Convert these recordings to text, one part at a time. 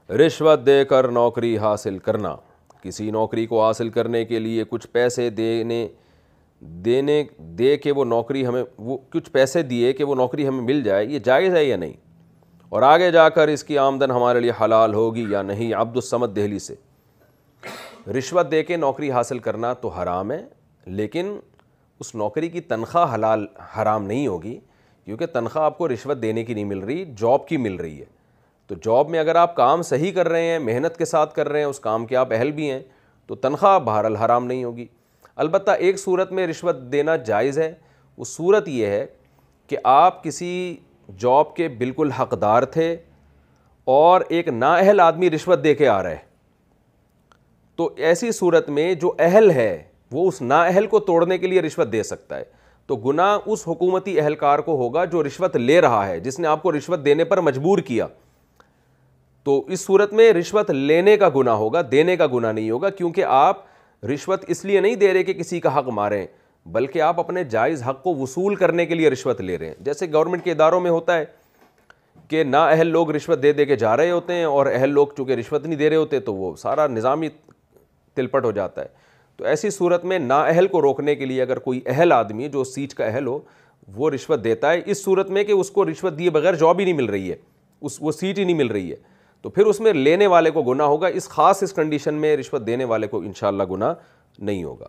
رشوت دے کر نوکری حاصل کرنا، کسی نوکری کو حاصل کرنے کے لیے کچھ پیسے دے کہ وہ نوکری ہمیں، وہ کچھ پیسے دیے کہ وہ نوکری ہمیں مل جائے، یہ جائز ہے یا نہیں؟ اور آگے جا کر اس کی آمدن ہمارے لیے حلال ہوگی یا نہیں؟ عبد الصمد دہلی سے۔ رشوت دے کے نوکری حاصل کرنا تو حرام ہے، لیکن اس نوکری کی تنخواہ حرام نہیں ہوگی، کیونکہ تنخواہ آپ کو رشوت دینے کی نہیں مل رہی، جاب کی مل رہی ہے۔ تو جاب میں اگر آپ کام صحیح کر رہے ہیں، محنت کے ساتھ کر رہے ہیں، اس کام کے آپ اہل بھی ہیں، تو تنخواہ بہرحال حرام نہیں ہوگی۔ البتہ ایک صورت میں رشوت دینا جائز ہے، وہ صورت یہ ہے کہ آپ کسی جاب کے بالکل حقدار تھے اور ایک نااہل آدمی رشوت دے کے آ رہا ہے، تو ایسی صورت میں جو اہل ہے وہ اس نااہل کو توڑنے کے لیے رشوت دے سکتا ہے، تو گناہ اس حکومتی اہلکار کو ہوگا جو رشوت لے رہا ہے، جس نے آپ کو رشوت دینے پر مجبور کیا۔ تو اس صورت میں رشوت لینے کا گناہ ہوگا، دینے کا گناہ نہیں ہوگا، کیونکہ آپ رشوت اس لیے نہیں دے رہے کہ کسی کا حق ماریں، بلکہ آپ اپنے جائز حق کو وصول کرنے کے لیے رشوت لے رہے ہیں۔ جیسے گورنمنٹ کے اداروں میں ہوتا ہے کہ نااہل لوگ رشوت دے دے کے جا رہے ہوتے ہیں، اور اہل لوگ چونکہ رشوت نہیں دے رہے ہوتے تو وہ سارا نظام ہی تلپٹ ہو جاتا ہے۔ تو ایسی صورت میں نااہل کو روکنے کے لیے اگر کوئی اہل آدمی جو سیٹ کا اہل ہو وہ رشوت دیتا ہے، اس صورت میں کہ اس کو رشوت دیے بغیر جاب ہی نہیں مل رہی ہے، وہ سیٹ ہی نہیں مل رہی ہے، تو پھر اس میں لینے والے کو گناہ ہوگا۔ اس کنڈیشن میں رشوت دینے والے کو انشاءاللہ گناہ نہیں ہوگا۔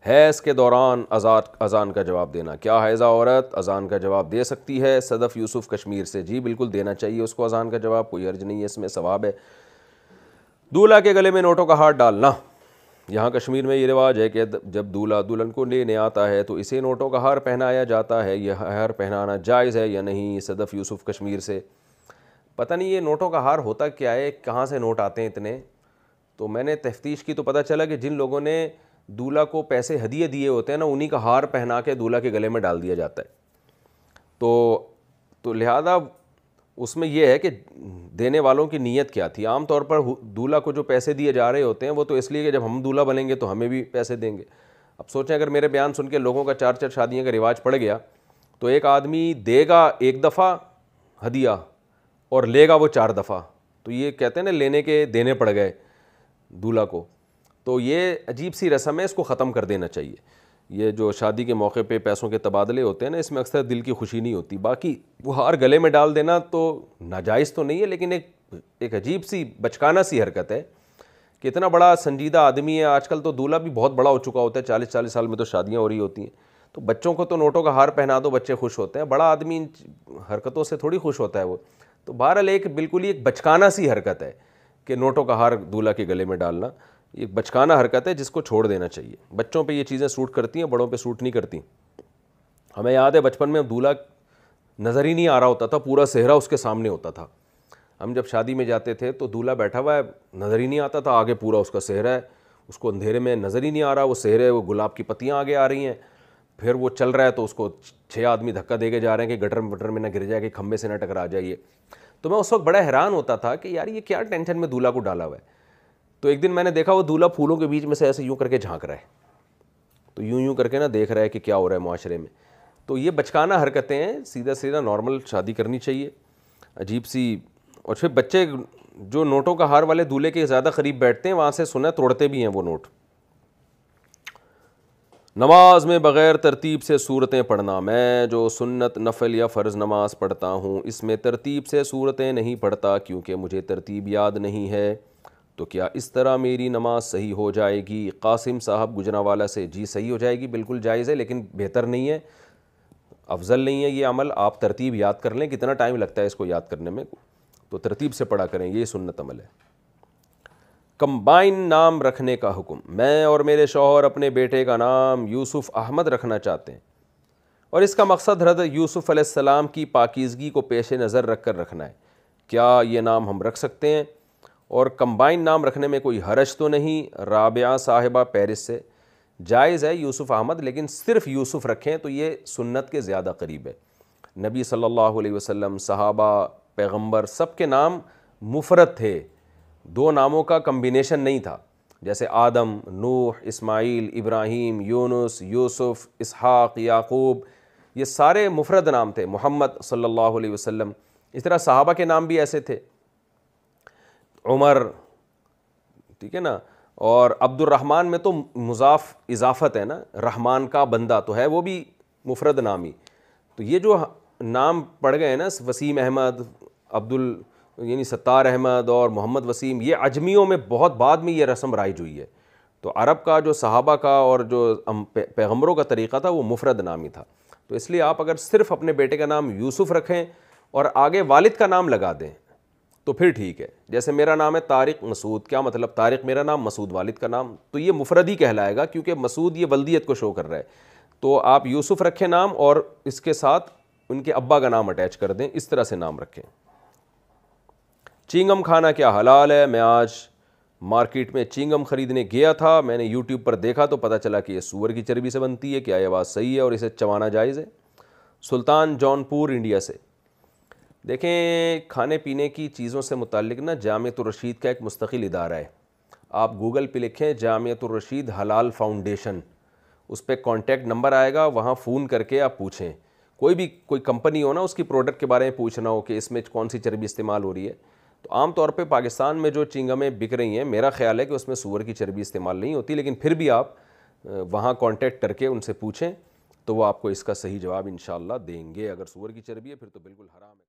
حیض کے دوران اذان کا جواب دینا، کیا حائضہ عورت اذان کا جواب دے سکتی ہے؟ صدف یوسف کشمیر سے، جی بالکل دینا چاہیے اس کو اذان کا جواب، کوئی حرج نہیں ہے، اس میں ثواب ہے۔ دولہا کے گلے میں نوٹوں کا ہار ڈالنا، یہاں کشمیر میں یہ رواج ہے کہ جب دولہا دلہن کو لینے آتا ہے تو اسے نوٹوں کا ہار پہنایا جاتا ہے، یہ ہار پہنانا جائز ہے یا نہیں؟ صدف یوسف کشمیر سے۔ پتہ نہیں یہ نوٹوں کا ہار ہوتا کیا ہے، کہاں سے نوٹ آتے ہیں اتنے؟ تو میں نے تفتیش کی تو پتہ چلا کہ جن لوگوں نے دولہا کو پیسے ہدیے دیے ہوتے ہیں نا، انہی کا ہار پہنا کے دولہا کے گلے میں ڈال دیا جاتا ہے۔ تو لہذا اس میں یہ ہے کہ دینے والوں کی نیت کیا تھی۔ عام طور پر دولہا کو جو پیسے دیے جا رہے ہوتے ہیں وہ تو اس لیے کہ جب ہم دولہا بنیں گے تو ہمیں بھی پیسے دیں گے۔ اب سوچیں اگر میرے بیان سن کے لوگوں کا 4 شادیوں کا رواج پڑ گیا تو ایک آدمی دے گا ایک دفعہ ہدیہ اور لے گا وہ 4 دفعہ، تو یہ کہتے ہیں نا لینے کے دینے پڑ گئے دولہا کو، تو یہ عجیب سی رسم ہے، اس کو ختم کر دینا چاہیے۔ یہ جو شادی کے موقع پہ پیسوں کے تبادلے ہوتے ہیں نا، اس میں اکثر دل کی خوشی نہیں ہوتی، باقی وہ ہار گلے میں ڈال دینا تو ناجائز تو نہیں ہے، لیکن ایک عجیب سی بچکانہ سی حرکت ہے کہ اتنا بڑا سنجیدہ آدمی ہے، آج کل تو دولہا بھی بہت بڑا ہو چکا ہوتا ہے، 40 سال میں تو شادیاں ہو رہی ہوتی ہیں، تو بچوں کو تو نوٹوں کا ہار پہنا دو، بچے خوش ہوتے ہیں، بڑا آدمی ان حرکتوں سے تھوڑی خوش ہوتا ہے وہ۔ تو بہرحال بالکل ہی ایک بچکانہ سی حرکت ہے کہ نوٹوں کا ہار دولہا کے گلے میں ڈالنا، ایک بچکانہ حرکت ہے جس کو چھوڑ دینا چاہیے۔ بچوں پہ یہ چیزیں سوٹ کرتی ہیں، بڑوں پہ سوٹ نہیں کرتی۔ ہمیں یاد ہے بچپن میں دولہا نظر ہی نہیں آ رہا ہوتا تھا، پورا صحرا اس کے سامنے ہوتا تھا۔ ہم جب شادی میں جاتے تھے تو دولہا بیٹھا ہوا ہے، نظر ہی نہیں آتا تھا، آگے پورا اس کا صحرا ہے، اس کو اندھیرے میں نظر ہی نہیں آ رہا، وہ صحرے وہ گلاب کی پتیاں آگے آ رہی ہیں، پھر وہ چل رہا ہے تو اس کو 6 آدمی دھکا دے کے جا رہے ہیں کہ گٹر میں نہ گر جائے، کہ کھمبے سے نہ ٹکرا جائیے۔ تو میں اس وقت بڑا حیران ہوتا تھا کہ یار یہ کیا ٹینشن میں دولہا کو ڈالا ہوا ہے۔ تو ایک دن میں نے دیکھا وہ دولہا پھولوں کے بیچ میں سے ایسے یوں کر کے جھانک رہا ہے، تو یوں کر کے نا دیکھ رہا ہے کہ کیا ہو رہا ہے معاشرے میں۔ تو یہ بچکانہ حرکتیں ہیں، سیدھا نارمل شادی کرنی چاہیے، عجیب سی۔ اور پھر بچے جو نوٹوں کا ہار والے دولہے کے زیادہ قریب بیٹھتے ہیں، وہاں سے سنا توڑتے بھی ہیں وہ نوٹ۔ نماز میں بغیر ترتیب سے سورتیں پڑھنا، میں جو سنت نفل یا فرض نماز پڑھتا ہوں اس میں ترتیب سے سورتیں نہیں پڑھتا کیونکہ مجھے ترتیب یاد نہیں ہے، تو کیا اس طرح میری نماز صحیح ہو جائے گی؟ قاسم صاحب گجرانوالہ سے، جی صحیح ہو جائے گی، بالکل جائز ہے، لیکن بہتر نہیں ہے، افضل نہیں ہے یہ عمل۔ آپ ترتیب یاد کر لیں، کتنا ٹائم لگتا ہے اس کو یاد کرنے میں، تو ترتیب سے پڑھا کریں، یہ سنت عمل ہے۔ کمبائن نام رکھنے کا حکم، میں اور میرے شوہر اپنے بیٹے کا نام یوسف احمد رکھنا چاہتے ہیں، اور اس کا مقصد حضرت یوسف علیہ السلام کی پاکیزگی کو پیش نظر رکھ کر رکھنا ہے، کیا یہ نام ہم رکھ سکتے ہیں؟ اور کمبائن نام رکھنے میں کوئی حرج تو نہیں؟ رابعہ صاحبہ پیرس سے، جائز ہے یوسف احمد، لیکن صرف یوسف رکھیں تو یہ سنت کے زیادہ قریب ہے۔ نبی صلی اللہ علیہ وسلم، صحابہ، پیغمبر سب کے نام مفرد تھے، 2 ناموں کا کمبینیشن نہیں تھا، جیسے آدم، نوح، اسماعیل، ابراہیم، یونس، یوسف، اسحاق، یعقوب، یہ سارے مفرد نام تھے، محمد صلی اللہ علیہ وسلم. اس طرح صحابہ کے نام بھی ایسے تھے، عمر، ٹھیک ہے نا. اور عبد الرحمن میں تو مضاف اضافت ہے نا، رحمان کا بندہ تو ہے وہ بھی مفرد نام ہی. تو یہ جو نام پڑ گئے نا، وسیم احمد، یعنی ستار احمد اور محمد وسیم، یہ عجمیوں میں بہت بعد میں یہ رسم رائج ہوئی ہے. تو عرب کا جو صحابہ کا اور جو پیغمبروں کا طریقہ تھا وہ مفرد نام ہی تھا. تو اس لیے آپ اگر صرف اپنے بیٹے کا نام یوسف رکھیں اور آگے والد کا نام لگا دیں تو پھر ٹھیک ہے. جیسے میرا نام ہے طارق مسعود، کیا مطلب؟ طارق میرا نام، مسعود والد کا نام، تو یہ مفرد ہی کہلائے گا کیونکہ مسعود یہ ولدیت کو شو کر رہا ہے. تو آپ یوسف رکھیں نام اور اس کے ساتھ ان کے ابا کا نام اٹیچ کر دیں، اس طرح سے نام رکھیں. چینگم کھانا کیا حلال ہے؟ میں آج مارکیٹ میں چینگم خریدنے گیا تھا، میں نے یوٹیوب پر دیکھا تو پتہ چلا کہ یہ سور کی چربی سے بنتی ہے. کیا یہ بات صحیح ہے اور اسے چبانا جائز ہے؟ سلطان جون پور انڈیا سے. دیکھیں، کھانے پینے کی چیزوں سے متعلق نا جامعۃ الرشید کا ایک مستقل ادارہ ہے. آپ گوگل پہ لکھیں جامعۃ الرشید حلال فاؤنڈیشن، اس پہ کانٹیکٹ نمبر آئے گا، وہاں فون کر کے آپ پوچھیں. کوئی کمپنی ہو نا، اس کی پروڈکٹ کے بارے میں پوچھنا ہو کہ اس میں کون سی چربی استعمال ہو رہی ہے. تو عام طور پہ پاکستان میں جو چنگمیں بک رہی ہیں، میرا خیال ہے کہ اس میں سور کی چربی استعمال نہیں ہوتی، لیکن پھر بھی آپ وہاں کانٹیکٹ کر کے ان سے پوچھیں تو وہ آپ کو اس کا صحیح جواب انشاءاللہ دیں گے. اگر سور کی چربی ہے پھر تو بالکل حرام ہے.